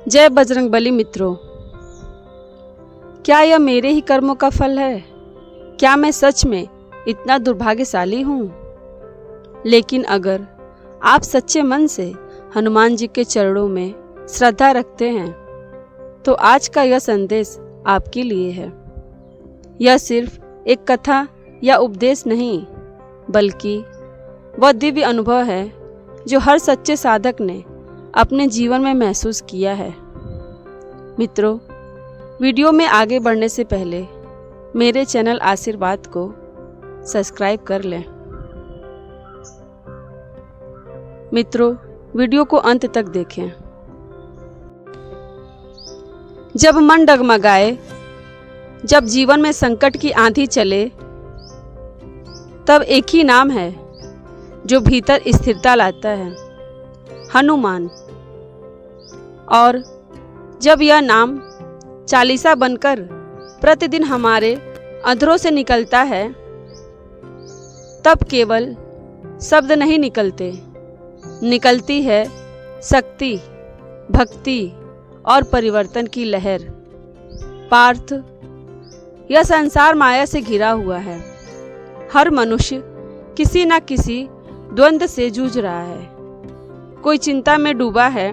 जय बजरंगबली मित्रों, क्या यह मेरे ही कर्मों का फल है? क्या मैं सच में इतना दुर्भाग्यशाली हूँ? लेकिन अगर आप सच्चे मन से हनुमान जी के चरणों में श्रद्धा रखते हैं तो आज का यह संदेश आपके लिए है। यह सिर्फ एक कथा या उपदेश नहीं, बल्कि वह दिव्य अनुभव है जो हर सच्चे साधक ने अपने जीवन में महसूस किया है। मित्रों, वीडियो में आगे बढ़ने से पहले मेरे चैनल आशीर्वाद को सब्सक्राइब कर लें। मित्रों, वीडियो को अंत तक देखें। जब मन डगमगाए, जब जीवन में संकट की आंधी चले, तब एक ही नाम है जो भीतर स्थिरता लाता है, हनुमान। और जब यह नाम चालीसा बनकर प्रतिदिन हमारे अधरों से निकलता है, तब केवल शब्द नहीं निकलती है शक्ति, भक्ति और परिवर्तन की लहर। पार्थ, यह संसार माया से घिरा हुआ है। हर मनुष्य किसी न किसी द्वंद्व से जूझ रहा है। कोई चिंता में डूबा है,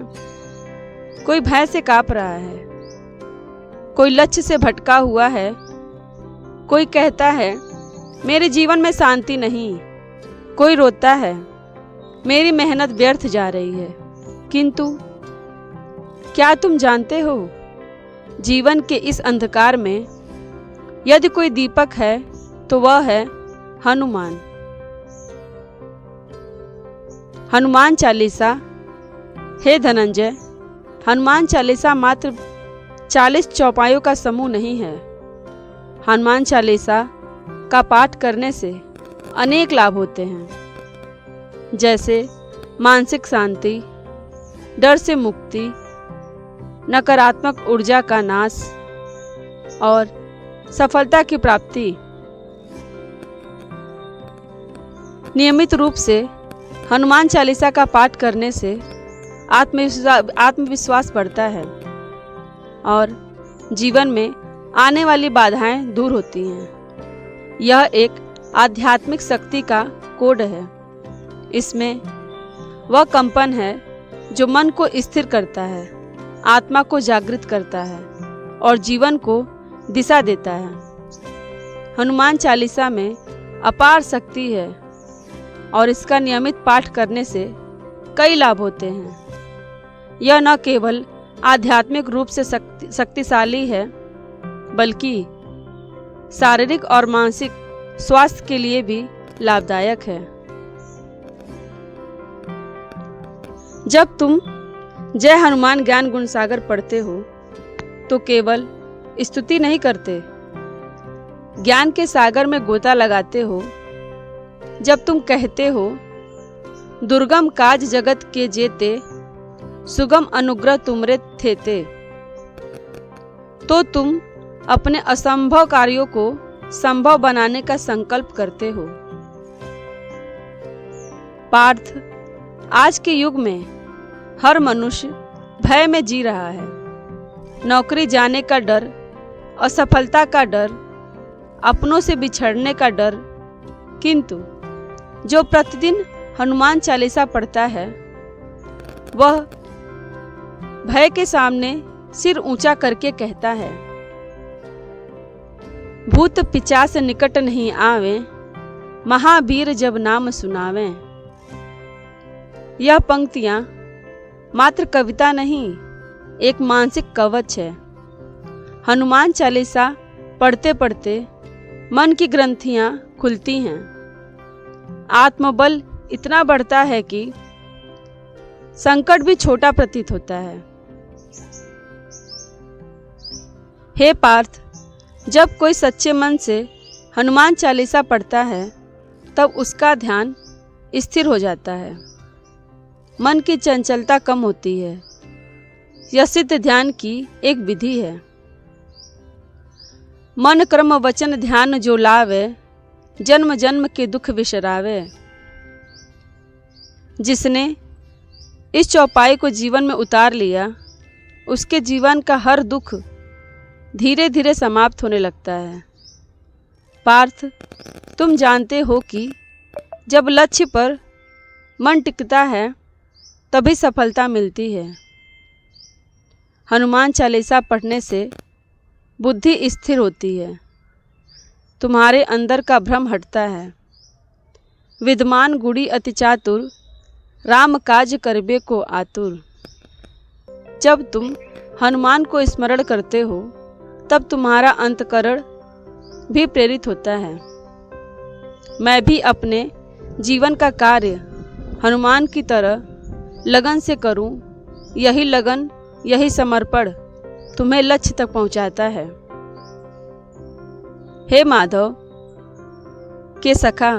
कोई भय से कांप रहा है, कोई लक्ष्य से भटका हुआ है, कोई कहता है मेरे जीवन में शांति नहीं, कोई रोता है मेरी मेहनत व्यर्थ जा रही है। किंतु क्या तुम जानते हो, जीवन के इस अंधकार में यदि कोई दीपक है तो वह है हनुमान। हनुमान चालीसा। हे धनंजय, हनुमान चालीसा मात्र 40 चौपाइयों का समूह नहीं है। हनुमान चालीसा का पाठ करने से अनेक लाभ होते हैं, जैसे मानसिक शांति, डर से मुक्ति, नकारात्मक ऊर्जा का नाश और सफलता की प्राप्ति। नियमित रूप से हनुमान चालीसा का पाठ करने से आत्मविश्वास बढ़ता है और जीवन में आने वाली बाधाएं दूर होती हैं। यह एक आध्यात्मिक शक्ति का कोड है। इसमें वह कंपन है जो मन को स्थिर करता है, आत्मा को जागृत करता है और जीवन को दिशा देता है। हनुमान चालीसा में अपार शक्ति है और इसका नियमित पाठ करने से कई लाभ होते हैं। यह न केवल आध्यात्मिक रूप से शक्तिशाली है, बल्कि शारीरिक और मानसिक स्वास्थ्य के लिए भी लाभदायक है। जब तुम जय हनुमान ज्ञान गुण सागर पढ़ते हो तो केवल स्तुति नहीं करते, ज्ञान के सागर में गोता लगाते हो। जब तुम कहते हो दुर्गम काज जगत के जेते, सुगम अनुग्रह तुमरे थेते, तो तुम अपने असंभव कार्यों को संभव बनाने का संकल्प करते हो। पार्थ, आज के युग में हर मनुष्य भय में जी रहा है। नौकरी जाने का डर, असफलता का डर, अपनों से बिछड़ने का डर। किंतु जो प्रतिदिन हनुमान चालीसा पढ़ता है, वह भय के सामने सिर ऊंचा करके कहता है, भूत पिशाच निकट नहीं आवे, महावीर जब नाम सुनावे। यह पंक्तियां मात्र कविता नहीं, एक मानसिक कवच है। हनुमान चालीसा पढ़ते पढ़ते मन की ग्रंथियां खुलती हैं, आत्मबल इतना बढ़ता है कि संकट भी छोटा प्रतीत होता है। हे पार्थ, जब कोई सच्चे मन से हनुमान चालीसा पढ़ता है, तब उसका ध्यान स्थिर हो जाता है, मन की चंचलता कम होती है। यह सिद्ध ध्यान की एक विधि है। मन क्रम वचन ध्यान जो लावे, जन्म जन्म के दुख विसरावे। जिसने इस चौपाई को जीवन में उतार लिया, उसके जीवन का हर दुख धीरे धीरे समाप्त होने लगता है। पार्थ, तुम जानते हो कि जब लक्ष्य पर मन टिकता है तभी सफलता मिलती है। हनुमान चालीसा पढ़ने से बुद्धि स्थिर होती है, तुम्हारे अंदर का भ्रम हटता है। विद्वान गुणी अति चातुर, राम काज करबे को आतुर। जब तुम हनुमान को स्मरण करते हो तब तुम्हारा अंतःकरण भी प्रेरित होता है। मैं भी अपने जीवन का कार्य हनुमान की तरह लगन से करूं, यही लगन, यही समर्पण तुम्हें लक्ष्य तक पहुंचाता है। हे माधव के सखा,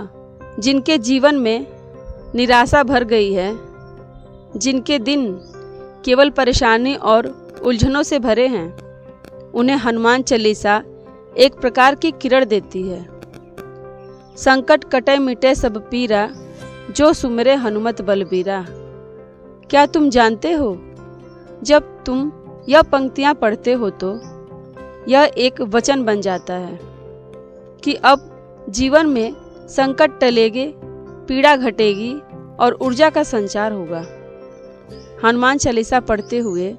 जिनके जीवन में निराशा भर गई है, जिनके दिन केवल परेशानी और उलझनों से भरे हैं, उन्हें हनुमान चालीसा एक प्रकार की किरण देती है। संकट कटे मिटे सब पीरा, जो सुमिरे हनुमत बलबीरा। क्या तुम जानते हो, जब तुम यह पंक्तियां पढ़ते हो तो यह एक वचन बन जाता है कि अब जीवन में संकट टलेगे, पीड़ा घटेगी और ऊर्जा का संचार होगा। हनुमान चालीसा पढ़ते हुए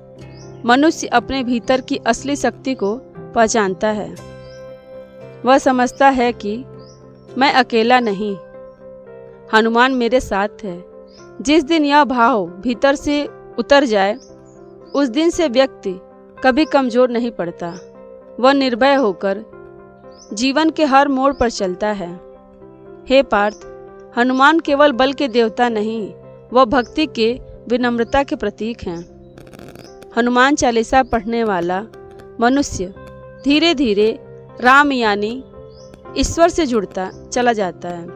मनुष्य अपने भीतर की असली शक्ति को पहचानता है। वह समझता है कि मैं अकेला नहीं, हनुमान मेरे साथ है। जिस दिन यह भाव भीतर से उतर जाए, उस दिन से व्यक्ति कभी कमजोर नहीं पड़ता। वह निर्भय होकर जीवन के हर मोड़ पर चलता है। हे पार्थ, हनुमान केवल बल के देवता नहीं, वह भक्ति के विनम्रता के प्रतीक हैं। हनुमान चालीसा पढ़ने वाला मनुष्य धीरे धीरे राम यानी ईश्वर से जुड़ता चला जाता है।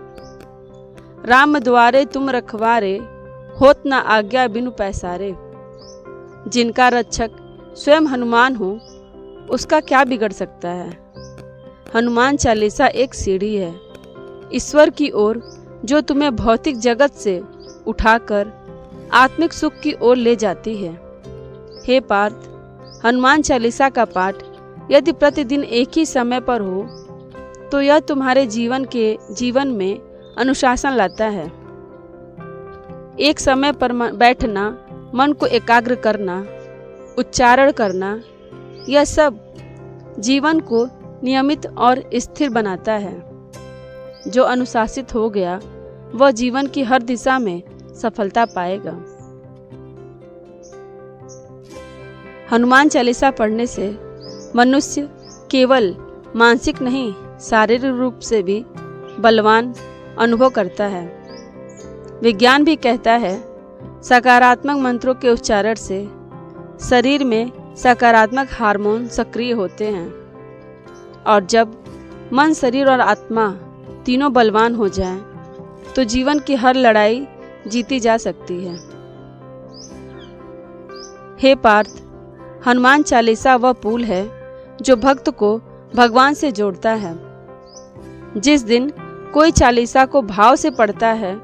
राम द्वारे तुम रखवारे, होत न आज्ञा बिनु पैसारे। जिनका रक्षक स्वयं हनुमान हो, उसका क्या बिगड़ सकता है। हनुमान चालीसा एक सीढ़ी है ईश्वर की ओर, जो तुम्हें भौतिक जगत से उठाकर आत्मिक सुख की ओर ले जाती है। हे पार्थ, हनुमान चालीसा का पाठ यदि प्रतिदिन एक ही समय पर हो तो यह तुम्हारे जीवन में अनुशासन लाता है। एक समय पर बैठना, मन को एकाग्र करना, उच्चारण करना, यह सब जीवन को नियमित और स्थिर बनाता है। जो अनुशासित हो गया वह जीवन की हर दिशा में सफलता पाएगा। हनुमान चालीसा पढ़ने से मनुष्य केवल मानसिक नहीं, शारीरिक रूप से भी बलवान अनुभव करता है। विज्ञान भी कहता है, सकारात्मक मंत्रों के उच्चारण से शरीर में सकारात्मक हार्मोन सक्रिय होते हैं, और जब मन, शरीर और आत्मा तीनों बलवान हो जाएं, तो जीवन की हर लड़ाई जीती जा सकती है। हे पार्थ, हनुमान चालीसा वह पुल है जो भक्त को भगवान से जोड़ता है। जिस दिन कोई चालीसा को भाव से पढ़ता है,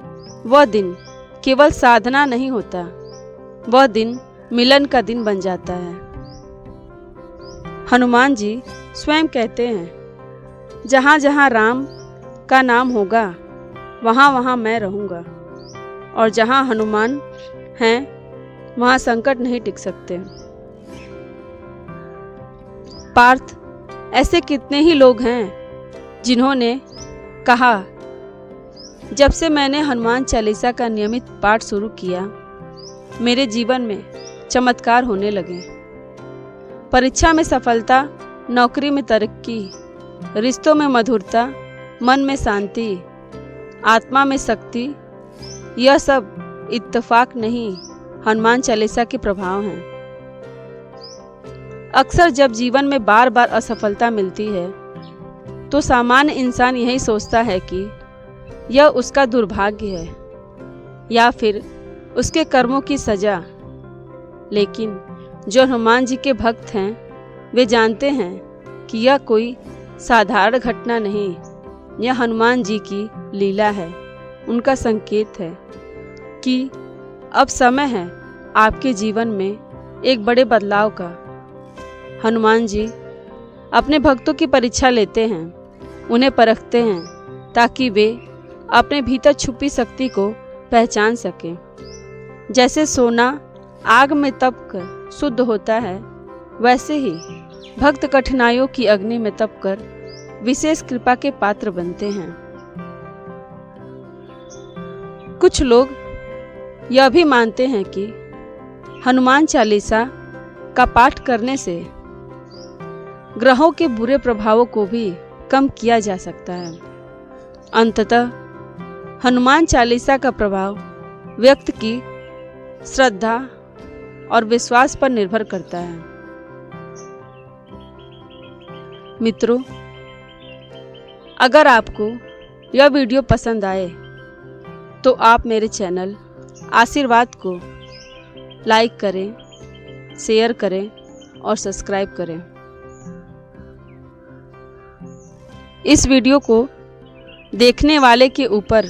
वह दिन केवल साधना नहीं होता, वह दिन मिलन का दिन बन जाता है। हनुमान जी स्वयं कहते हैं, जहाँ जहाँ राम का नाम होगा वहाँ वहाँ मैं रहूँगा, और जहाँ हनुमान हैं वहाँ संकट नहीं टिक सकते। पार्थ, ऐसे कितने ही लोग हैं जिन्होंने कहा, जब से मैंने हनुमान चालीसा का नियमित पाठ शुरू किया, मेरे जीवन में चमत्कार होने लगे। परीक्षा में सफलता, नौकरी में तरक्की, रिश्तों में मधुरता, मन में शांति, आत्मा में शक्ति, यह सब इत्तेफाक नहीं, हनुमान चालीसा के प्रभाव हैं। अक्सर जब जीवन में बार बार असफलता मिलती है तो सामान्य इंसान यही सोचता है कि यह उसका दुर्भाग्य है या फिर उसके कर्मों की सजा। लेकिन जो हनुमान जी के भक्त हैं, वे जानते हैं कि यह कोई साधारण घटना नहीं, यह हनुमान जी की लीला है, उनका संकेत है कि अब समय है आपके जीवन में एक बड़े बदलाव का। हनुमान जी अपने भक्तों की परीक्षा लेते हैं, उन्हें परखते हैं ताकि वे अपने भीतर छुपी शक्ति को पहचान सकें। जैसे सोना आग में तपकर शुद्ध होता है, वैसे ही भक्त कठिनाइयों की अग्नि में तपकर विशेष कृपा के पात्र बनते हैं। कुछ लोग यह भी मानते हैं कि हनुमान चालीसा का पाठ करने से ग्रहों के बुरे प्रभावों को भी कम किया जा सकता है। अंततः हनुमान चालीसा का प्रभाव व्यक्ति की श्रद्धा और विश्वास पर निर्भर करता है। मित्रों, अगर आपको यह वीडियो पसंद आए तो आप मेरे चैनल आशीर्वाद को लाइक करें, शेयर करें और सब्सक्राइब करें। इस वीडियो को देखने वाले के ऊपर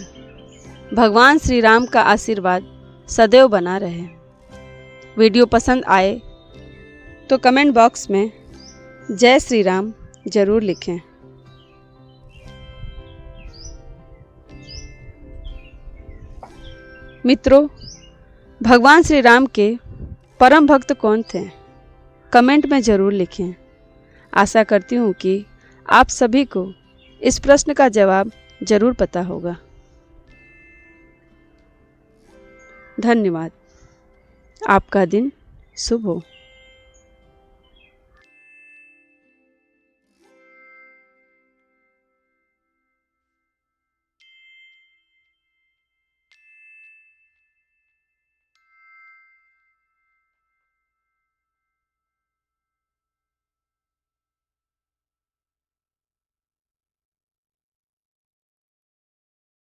भगवान श्री राम का आशीर्वाद सदैव बना रहे। वीडियो पसंद आए तो कमेंट बॉक्स में जय श्री राम जरूर लिखें। मित्रों, भगवान श्री राम के परम भक्त कौन थे? कमेंट में ज़रूर लिखें। आशा करती हूँ कि आप सभी को इस प्रश्न का जवाब जरूर पता होगा। धन्यवाद। आपका दिन शुभ हो।